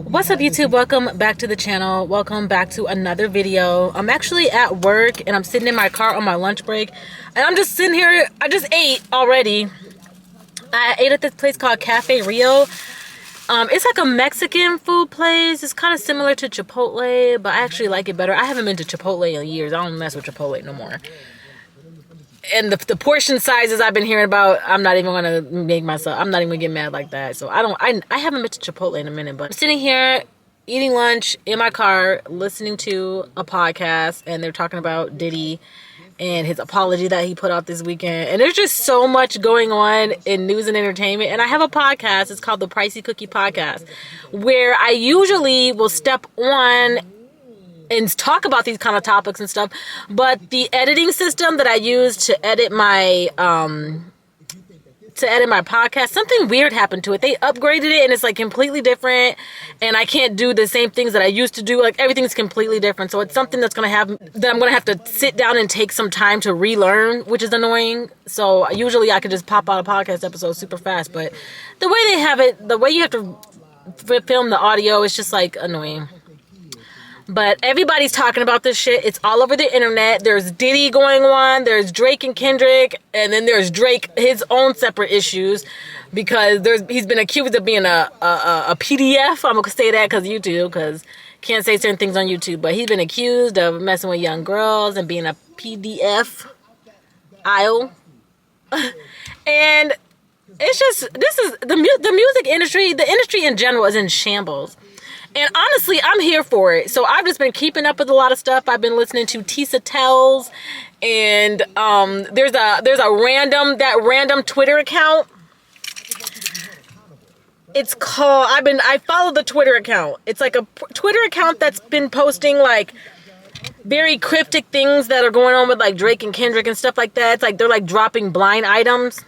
What's up, YouTube? Welcome back to the channel. Welcome back to another video. I'm actually at work and I'm sitting in my car on my lunch break, and I'm just sitting here. I just ate already. I ate at this place called Cafe Rio. It's like a Mexican food place. It's kind of similar to Chipotle, but I actually like it better. I haven't been to Chipotle in years. I don't mess with Chipotle no more. And the portion sizes I've been hearing about, I'm not even gonna I'm not even gonna get mad like that. So I haven't been to Chipotle in a minute, but I'm sitting here eating lunch in my car, listening to a podcast, and they're talking about Diddy and his apology that he put out this weekend. And there's just so much going on in news and entertainment. And I have a podcast. It's called the PRICEY Cookie Podcast, where I usually will step on and talk about these kind of topics and stuff, but the editing system that I use to edit my podcast, something weird happened to it. They upgraded it and it's like completely different, and I can't do the same things that I used to do. Like everything's completely different, so it's something that I'm gonna have to sit down and take some time to relearn, which is annoying. So usually I could just pop out a podcast episode super fast, but the way they have it, the way you have to film the audio, is just like annoying. But everybody's talking about this shit. It's all over the internet. There's Diddy going on. There's Drake and Kendrick. And then there's Drake, his own separate issues. Because he's been accused of being a PDF. I'm going to say that because YouTube. Because can't say certain things on YouTube. But he's been accused of messing with young girls and being a PDF aisle. And it's just, this is, the music industry, the industry in general is in shambles. And honestly, I'm here for it. So I've just been keeping up with a lot of stuff. I've been listening to Tisa Tells, and there's a random Twitter account. It's called, I follow the Twitter account. It's like a Twitter account that's been posting like very cryptic things that are going on with like Drake and Kendrick and stuff like that. It's like they're like dropping blind items.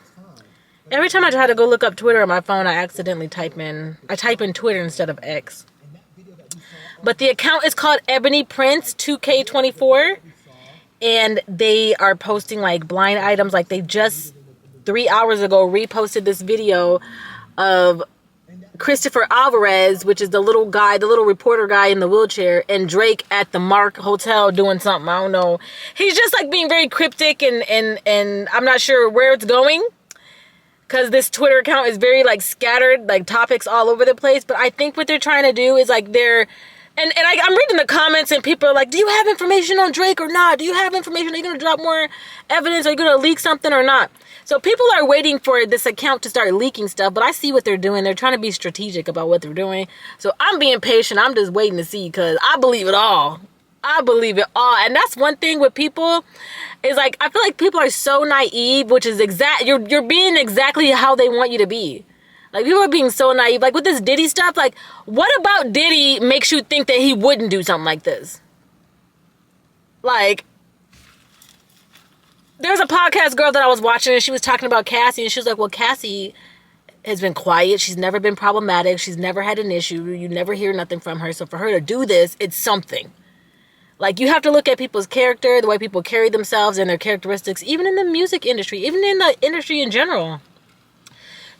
Every time I try to go look up Twitter on my phone, I accidentally type in Twitter instead of X. But the account is called Ebony Prince 2K24, and they are posting like blind items. Like they just 3 hours ago reposted this video of Christopher Alvarez, which is the little reporter guy in the wheelchair, and Drake at the Mark Hotel doing something. I don't know. He's just like being very cryptic, and I'm not sure where it's going, because this Twitter account is very like scattered, like topics all over the place. But I think what they're trying to do is like I'm reading the comments, and people are like, do you have information on Drake or not? Do you have information? Are you going to drop more evidence? Are you going to leak something or not? So people are waiting for this account to start leaking stuff, but I see what they're doing. They're trying to be strategic about what they're doing. So I'm being patient. I'm just waiting to see, because I believe it all. I believe it all. And that's one thing with people is like, I feel like people are so naive, which is you're being exactly how they want you to be. Like, people are being so naive. Like, with this Diddy stuff, like, what about Diddy makes you think that he wouldn't do something like this? Like, there's a podcast girl that I was watching, and she was talking about Cassie, and she was like, well, Cassie has been quiet. She's never been problematic. She's never had an issue. You never hear nothing from her. So for her to do this, it's something. Like, you have to look at people's character, the way people carry themselves and their characteristics, even in the music industry, even in the industry in general.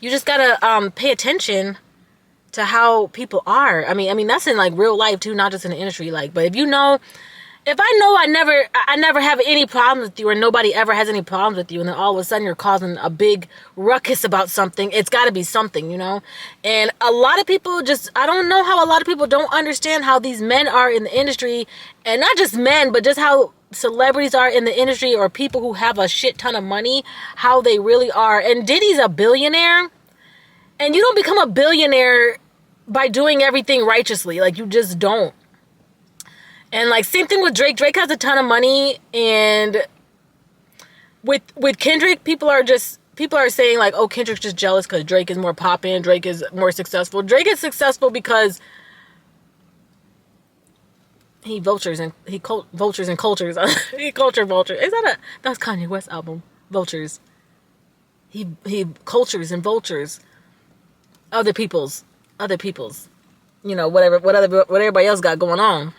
You just gotta pay attention to how people are. I mean that's in like real life too, not just in the industry. Like, but if I know I never have any problems with you, or nobody ever has any problems with you, and then all of a sudden you're causing a big ruckus about something, it's got to be something, you know. And a lot of people I don't know how a lot of people don't understand how these men are in the industry, and not just men, but just how celebrities are in the industry, or people who have a shit ton of money, how they really are. And Diddy's a billionaire, and you don't become a billionaire by doing everything righteously. Like, you just don't. And like, same thing with Drake. Drake has a ton of money, and with Kendrick, people are saying like, oh, Kendrick's just jealous because Drake is more poppin', Drake is more successful. Drake is successful because he vultures and cultures. He culture vulture. That's Kanye West album, Vultures. He cultures and vultures other people's, you know, what everybody else got going on.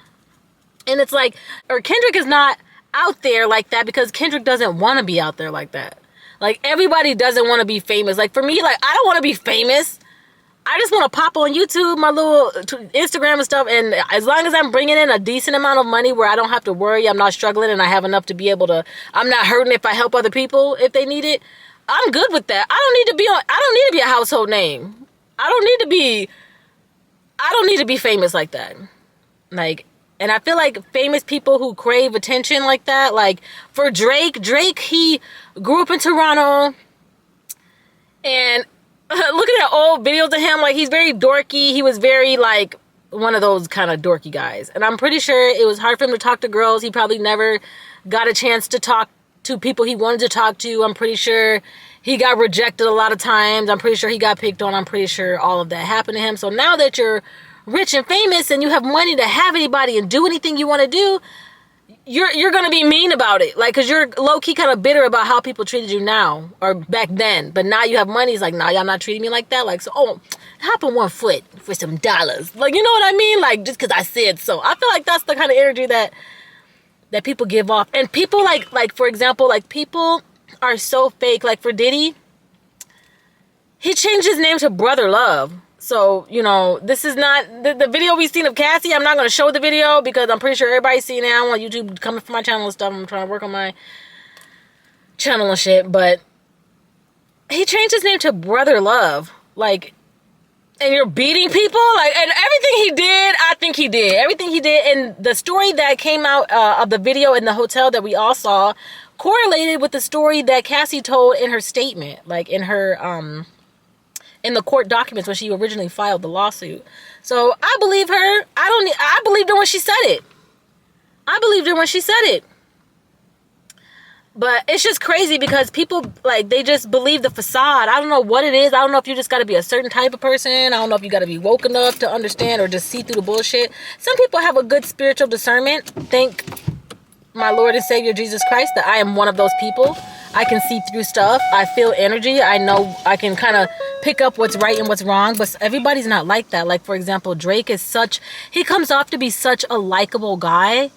And it's like, or Kendrick is not out there like that because Kendrick doesn't want to be out there like that. Like, everybody doesn't want to be famous. Like, for me, like, I don't want to be famous. I just want to pop on YouTube, my little Instagram and stuff, and as long as I'm bringing in a decent amount of money where I don't have to worry, I'm not struggling, and I have enough to be able to, I'm not hurting if I help other people if they need it, I'm good with that. I don't need to be a household name. I don't need to be famous like that. Like, and I feel like famous people who crave attention like that, like for Drake, he grew up in Toronto, and looking at old videos of him, like he's very dorky. He was very like one of those kind of dorky guys. And I'm pretty sure it was hard for him to talk to girls. He probably never got a chance to talk to people he wanted to talk to. I'm pretty sure he got rejected a lot of times. I'm pretty sure he got picked on. I'm pretty sure all of that happened to him. So now that you're rich and famous and you have money to have anybody and do anything you want to do, you're going to be mean about it. Like, because you're low-key kind of bitter about how people treated you now or back then. But now you have money. It's like, nah, y'all not treating me like that. Like, so, hop on 1 foot for some dollars. Like, you know what I mean? Like, just because I said so. I feel like that's the kind of energy that people give off. And people like, for example, like people are so fake. Like for Diddy, he changed his name to Brother Love. So, you know, this is not the video we've seen of Cassie. I'm not going to show the video because I'm pretty sure everybody's seen it. I don't want YouTube coming for my channel and stuff. I'm trying to work on my channel and shit. But he changed his name to Brother Love. Like, and you're beating people? Like, and everything he did, I think he did. Everything he did. And the story that came out of the video in the hotel that we all saw correlated with the story that Cassie told in her statement. Like, in her, in the court documents when she originally filed the lawsuit. So I believe her. I believed her when she said it. But it's just crazy because people, like, they just believe the facade. I don't know what it is. I don't know if you just got to be a certain type of person. I don't know if you got to be woke enough to understand or just see through the bullshit. Some people have a good spiritual discernment. Thank my Lord and Savior Jesus Christ that I am one of those people. I can see through stuff. I feel energy. I know I can kind of pick up what's right and what's wrong. But everybody's not like that. Like, for example, Drake is he comes off to be such a likable guy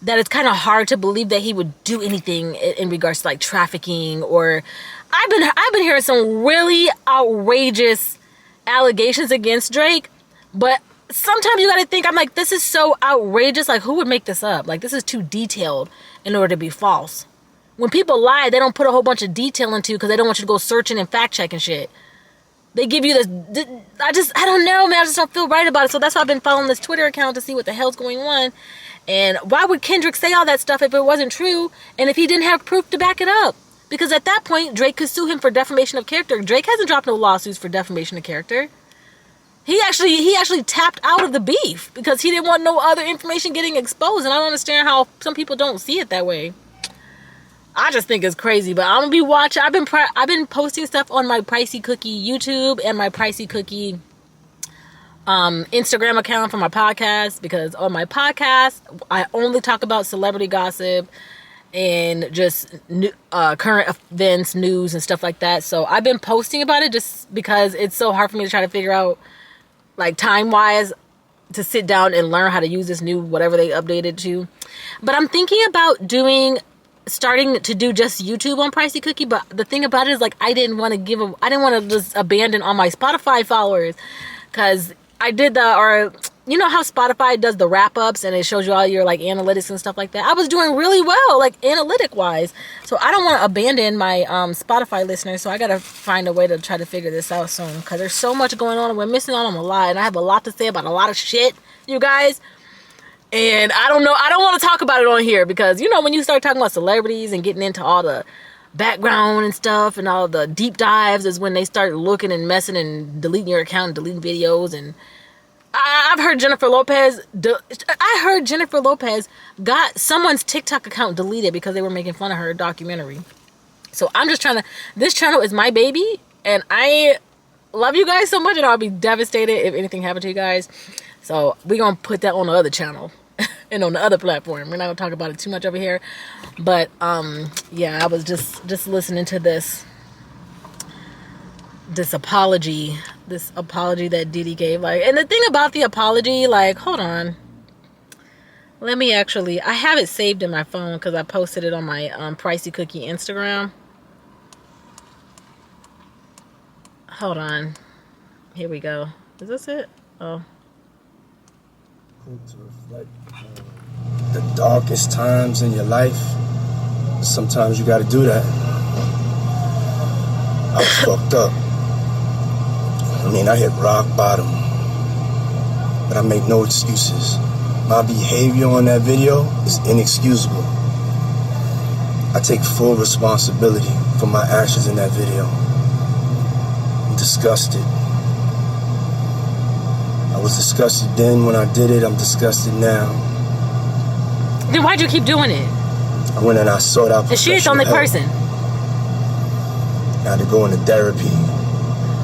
that it's kind of hard to believe that he would do anything in regards to like trafficking or I've been hearing some really outrageous allegations against Drake, but sometimes you got to think, I'm like, this is so outrageous. Like, who would make this up? Like, this is too detailed in order to be false. When people lie, they don't put a whole bunch of detail into because they don't want you to go searching and fact checking shit. They give you this, I don't know, man. I just don't feel right about it. So that's why I've been following this Twitter account to see what the hell's going on. And why would Kendrick say all that stuff if it wasn't true and if he didn't have proof to back it up? Because at that point, Drake could sue him for defamation of character. Drake hasn't dropped no lawsuits for defamation of character. He actually tapped out of the beef because he didn't want no other information getting exposed. And I don't understand how some people don't see it that way. I just think it's crazy, but I'm gonna be watching. I've been posting stuff on my PRICEY Cookie YouTube and my PRICEY Cookie Instagram account for my podcast, because on my podcast I only talk about celebrity gossip and just current events, news, and stuff like that. So I've been posting about it just because it's so hard for me to try to figure out, like, time-wise, to sit down and learn how to use this new whatever they updated to. But I'm thinking about starting to do just YouTube on PRICEY Cookie. But the thing about it is, like, I didn't want to just abandon all my Spotify followers, because I did you know how Spotify does the wrap-ups and it shows you all your, like, analytics and stuff like that? I was doing really well, like, analytic-wise. So I don't want to abandon my Spotify listeners, so I got to find a way to try to figure this out soon, because there's so much going on and we're missing out on a lot, and I have a lot to say about a lot of shit, you guys. And I don't know, I don't want to talk about it on here, because, you know, when you start talking about celebrities and getting into all the background and stuff and all the deep dives is when they start looking and messing and deleting your account and deleting videos. And I've heard Jennifer Lopez got someone's TikTok account deleted because they were making fun of her documentary. So I'm just this channel is my baby, and I love you guys so much, and I'll be devastated if anything happened to you guys. So we're going to put that on the other channel and on the other platform. We're not going to talk about it too much over here. But, yeah, I was just listening to this apology that Diddy gave. Like, and the thing about the apology, like, hold on. Let me I have it saved in my phone because I posted it on my PRICEY Cookie Instagram. Hold on. Here we go. Is this it? Oh. To reflect the darkest times in your life. Sometimes you gotta do that. I was fucked up. I mean, I hit rock bottom. But I make no excuses. My behavior on that video is inexcusable. I take full responsibility for my actions in that video. I'm disgusted. I was disgusted then when I did it. I'm disgusted now. Then why'd you keep doing it? I went and I sought out And she is the only person. I had to go into therapy.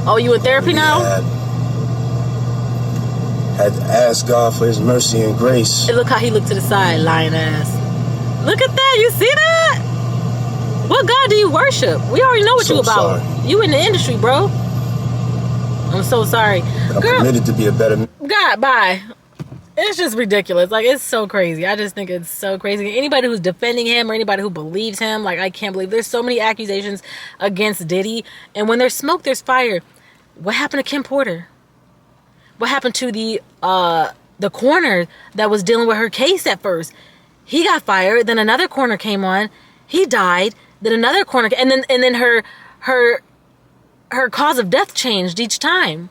Oh, you in therapy now? Had to ask God for his mercy and grace. And look how he looked to the side, lying ass. Look at that. You see that? What God do you worship? We already know what you about. Sorry. You in the industry, bro. I'm so sorry. But I'm committed to be a better man. God, bye. It's just ridiculous. Like, it's so crazy. I just think it's so crazy. Anybody who's defending him or anybody who believes him, like, I can't believe there's so many accusations against Diddy. And when there's smoke, there's fire. What happened to Kim Porter? What happened to the coroner that was dealing with her case at first? He got fired. Then another coroner came on. He died. Then another coroner, and then her cause of death changed each time.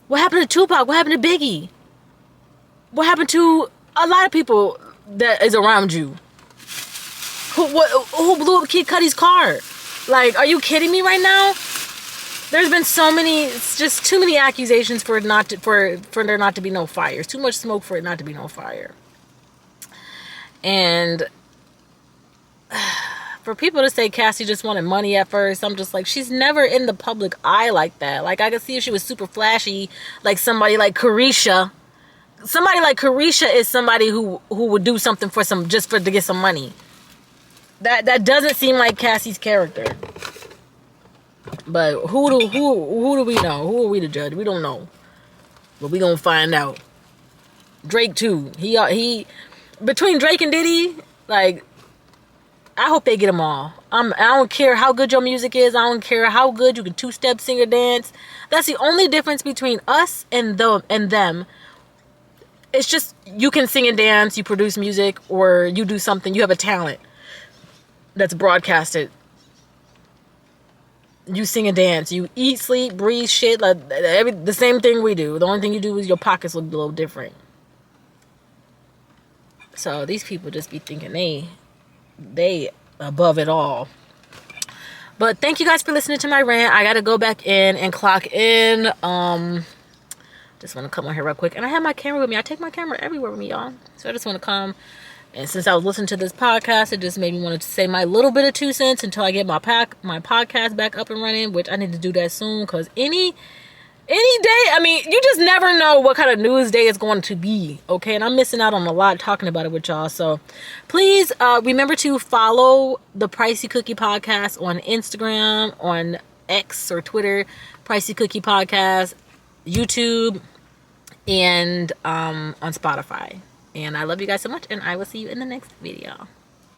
What happened to Tupac? What happened to Biggie? What happened to a lot of people that is around you? Who blew up Kid Cudi's car? Like, are you kidding me right now? There's been so many, it's just too many accusations for there not to be no fire. It's too much smoke for it not to be no fire. And for people to say Cassie just wanted money at first, I'm just like, she's never in the public eye like that. Like, I could see if she was super flashy, like somebody like Carisha. Somebody like Carisha is somebody who would do something to get some money. That doesn't seem like Cassie's character. But who do we know? Who are we to judge? We don't know. But we gonna find out. Drake too. He between Drake and Diddy, like, I hope they get them all. I don't care how good your music is. I don't care how good you can two-step, sing, or dance. That's the only difference between us and them. It's just you can sing and dance, you produce music, or you do something. You have a talent that's broadcasted. You sing and dance. You eat, sleep, breathe, shit. Like the same thing we do. The only thing you do is your pockets look a little different. So these people just be thinking they above it all. But thank you guys for listening to my rant. I gotta go back in and clock in. Just want to come on here real quick. And I have my camera with me. I take my camera everywhere with me, y'all. So I just want to come. And since I was listening to this podcast, it just made me want to say my little bit of 2 cents until I get my podcast back up and running, which I need to do that soon. Because any day, I mean, you just never know what kind of news day it's going to be. Okay, and I'm missing out on a lot talking about it with y'all. So please remember to follow the PRICEY Cookie Podcast on Instagram, on X or Twitter, PRICEY Cookie Podcast, YouTube, and on Spotify. And I love you guys so much, and I will see you in the next video.